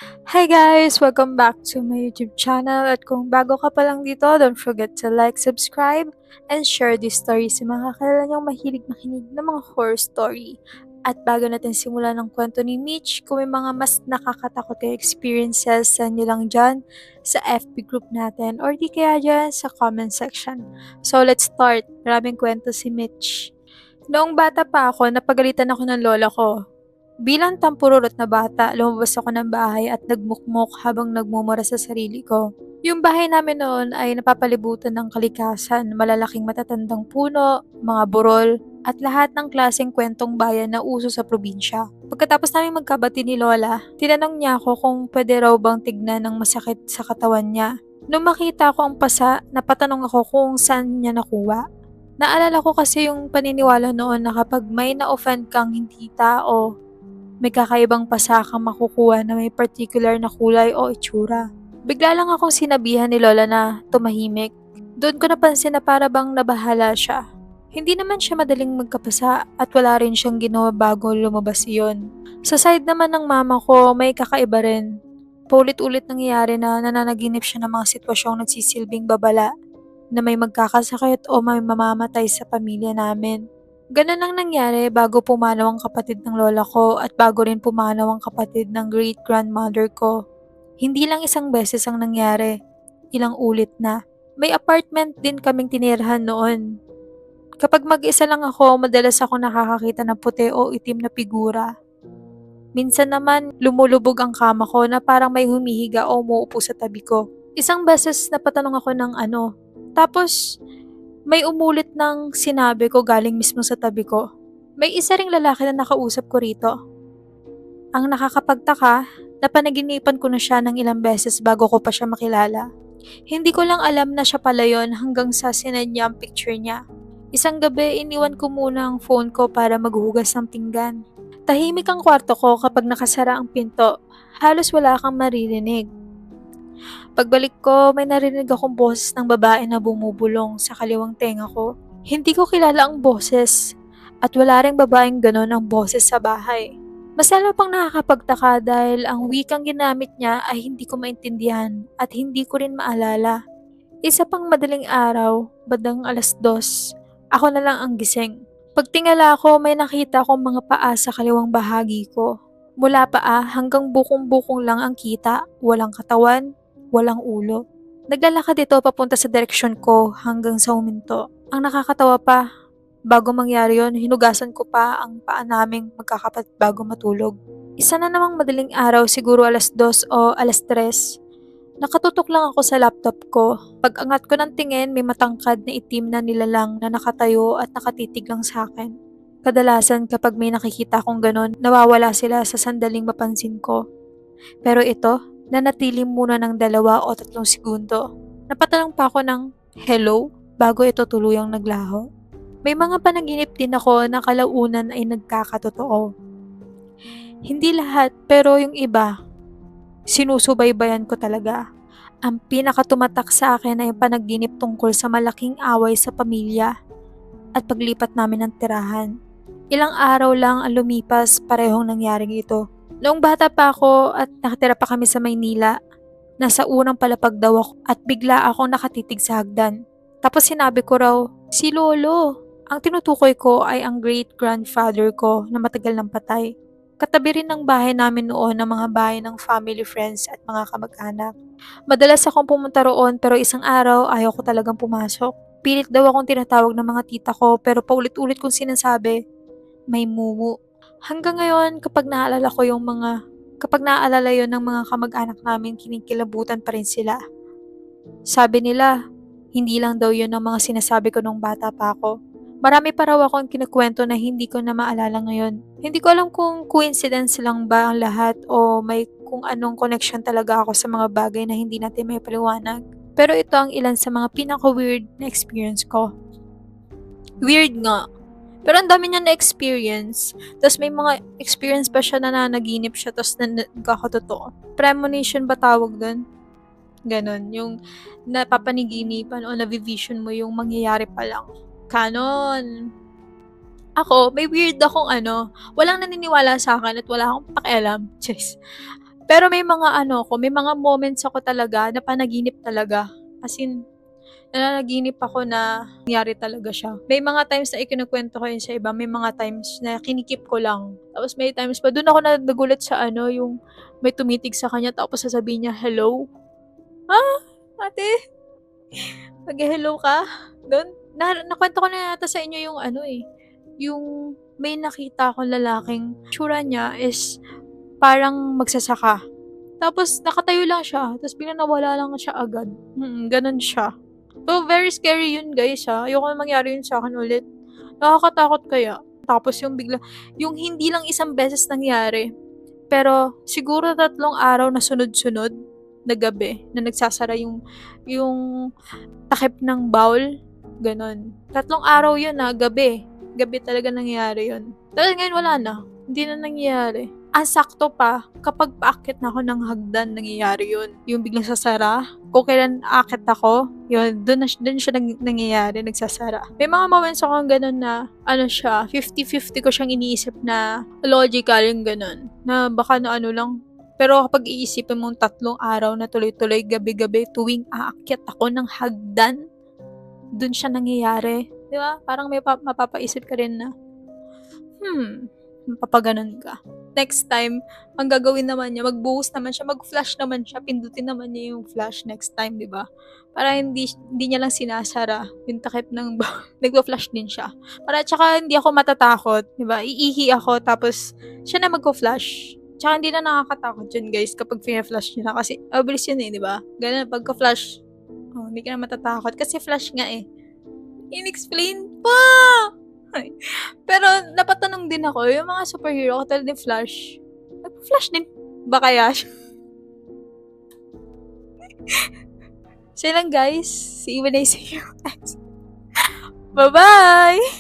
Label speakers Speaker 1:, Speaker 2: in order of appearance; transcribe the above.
Speaker 1: Hi guys! Welcome back to my YouTube channel at kung bago ka pa lang dito, don't forget to like, subscribe, and share this story sa mga kakilala niyong mahilig makinig ng mga horror story. At bago natin simulan ng kwento ni Mitch, kung may mga mas nakakatakot na experiences, send nyo lang dyan sa FB group natin or di kaya dyan sa comment section. So let's start. Maraming kwento si Mitch. Noong bata pa ako, napagalitan ako ng lola ko. Bilang tampururot na bata, lumabas ako ng bahay at nagmukmok habang nagmumura sa sarili ko. Yung bahay namin noon ay napapalibutan ng kalikasan, malalaking matatandang puno, mga burol, at lahat ng klaseng kwentong bayan na uso sa probinsya. Pagkatapos namin magkabati ni Lola, tinanong niya ako kung pwede raw bang tignan ng masakit sa katawan niya. Nung makita ko ang pasa, napatanong ako kung saan niya nakuha. Naalala ko kasi yung paniniwala noon na kapag may na-offend kang hindi tao, may kakaibang pasa kang makukuha na may particular na kulay o itsura. Bigla lang akong sinabihan ni Lola na tumahimik. Doon ko napansin na para bang nabahala siya. Hindi naman siya madaling magkapasa at wala rin siyang ginawa bago lumabas iyon. Sa side naman ng mama ko, may kakaiba rin. Paulit-ulit nangyayari na nananaginip siya ng mga sitwasyong nagsisilbing babala na may magkakasakit o may mamamatay sa pamilya namin. Ganun ang nangyari bago pumanaw ang kapatid ng lola ko at bago rin pumanaw ang kapatid ng great-grandmother ko. Hindi lang isang beses ang nangyari, ilang ulit na. May apartment din kaming tinirahan noon. Kapag mag-isa lang ako, madalas ako nakakakita ng puti o itim na figura. Minsan naman, lumulubog ang kama ko na parang may humihiga o umuupo sa tabi ko. Isang beses napatanong ako ng ano. Tapos, may umulit ng sinabi ko galing mismo sa tabi ko. May isa ring lalaki na nakausap ko rito. Ang nakakapagtaka, napanaginipan ko na siya ng ilang beses bago ko pa siya makilala. Hindi ko lang alam na siya pala yon hanggang sa sinend niya ang picture niya. Isang gabi, iniwan ko muna ang phone ko para maghugas ng pinggan. Tahimik ang kwarto ko kapag nakasara ang pinto. Halos wala kang maririnig. Pagbalik ko, may narinig akong boses ng babae na bumubulong sa kaliwang tenga ko. Hindi ko kilala ang boses at wala ring babaeng ganon ang boses sa bahay. Mas lalo pang nakakapagtaka dahil ang wikang ginamit niya ay hindi ko maintindihan at hindi ko rin maalala. Isa pang madaling araw, bandang 2:00, ako na lang ang gising. Pagtingala ko, may nakita akong mga paa sa kaliwang bahagi ko. Mula paa hanggang bukong-bukong lang ang kita, walang katawan, walang ulo. Naglalakad ito papunta sa direksyon ko hanggang sa huminto. Ang nakakatawa pa, bago mangyari yon, hinugasan ko pa ang paa naming magkakapatid bago matulog. Isa na namang madaling araw, siguro 2:00 o 3:00. Nakatutok lang ako sa laptop ko. Pag-angat ko ng tingin, may matangkad na itim na nilalang na nakatayo at nakatitig lang sa akin. Kadalasan kapag may nakikita akong ganon, nawawala sila sa sandaling mapansin ko. Pero ito, nanatili muna ng 2 o 3 segundo. Napatanong pa ako ng hello bago ito tuluyang naglaho. May mga panaginip din ako na kalaunan ay nagkakatotoo. Hindi lahat, pero yung iba, sinusubaybayan ko talaga. Ang pinakatumatak sa akin ay panaginip tungkol sa malaking away sa pamilya at paglipat namin ng tirahan. Ilang araw lang ang lumipas, parehong nangyaring ito. Noong bata pa ako at nakatira pa kami sa Maynila, nasa unang palapag daw ako at bigla akong nakatitig sa hagdan. Tapos sinabi ko raw, si Lolo. Ang tinutukoy ko ay ang great-grandfather ko na matagal nang patay. Katabi rin ng bahay namin noon ng mga bahay ng family friends at mga kamag-anak. Madalas akong pumunta roon pero isang araw ayaw ko talagang pumasok. Pilit daw akong tinatawag ng mga tita ko pero paulit-ulit kong sinasabi, may mumu. Hanggang ngayon kapag naaalala yon ng mga kamag-anak namin, kinikilabutan pa rin sila. Sabi nila, hindi lang daw yun ang mga sinasabi ko nung bata pa ako. Marami pa raw akong kinukwento na hindi ko na maalala ngayon. Hindi ko alam kung coincidence lang ba ang lahat o may kung anong connection talaga ako sa mga bagay na hindi natin may paliwanag. Pero ito ang ilan sa mga pinaka-weird na experience ko. Weird nga. Pero ang dami niya na-experience. Tapos may mga experience pa siya na nanaginip siya tapos nagkakatotoo. Premonition ba tawag doon? Ganon. Yung napapaniginipan o navivision mo yung mangyayari pa lang. Canon. Ako, may weird akong walang naniniwala sa akin at wala akong pakialam. Chess. Pero may mga ano ko, may mga moments ako talaga na panaginip talaga. As in, nananaginip ako na nangyari talaga siya. May mga times na ikinukwento ko yun sa iba, may mga times na kinikip ko lang. Tapos may times pa, dun ako nagulat sa ano, yung may tumitig sa kanya tapos sasabihin niya, hello? Ah, ate, mag-hello ka? Doon, nakwento ko na yata sa inyo yung ano eh, yung may nakita akong lalaking tsura niya is parang magsasaka. Tapos nakatayo lang siya, tapos biglang nawala lang siya agad. Ganun siya. So, very scary yun guys ha. Ayoko na mangyari yun sa akin ulit. Nakakatakot kaya. Tapos yung hindi lang isang beses nangyari, pero siguro 3 araw na sunod-sunod na gabi na nagsasara yung takip ng bowl. Ganon. 3 araw yun ha, gabi. Gabi talaga nangyari yun. Tapos ngayon wala na. Hindi na nangyayari. Ang sakto pa, kapag paakyat na ako ng hagdan, nangyayari yun. Yung biglang sasara. Kung kailan aakit ako, yun, dun siya nangyayari, nagsasara. May mga moments akong ganun na, ano siya, 50-50 ko siyang iniisip na logical yung ganun. Na baka na ano lang. Pero kapag iisipin mong 3 araw na tuloy-tuloy, gabi-gabi, tuwing aakyat ako ng hagdan, dun siya nangyayari. Di ba? Parang may mapapaisip ka rin na, mapapaganon ka. Next time, ang gagawin naman niya, magbuhos naman siya, mag-flash naman siya, pindutin naman niya yung flash next time, di ba? Para hindi niya lang sinasara yung takip ng nagpa-flash din siya. Para tsaka hindi ako matatakot, di ba? Iihi ako, tapos siya na magpa-flash. Tsaka hindi na nakakatakot yun, guys, kapag fina-flash niya na. Kasi, mabilis yun eh, di ba? Ganun, pagka-flash, hindi ka na matatakot. Kasi flash nga eh. In-explain pa! Pero napatanong din ako, yung mga superhero, katulad ni Flash, nagpa-flash din ba kaya siya? So lang guys, see you when I see you. Bye-bye!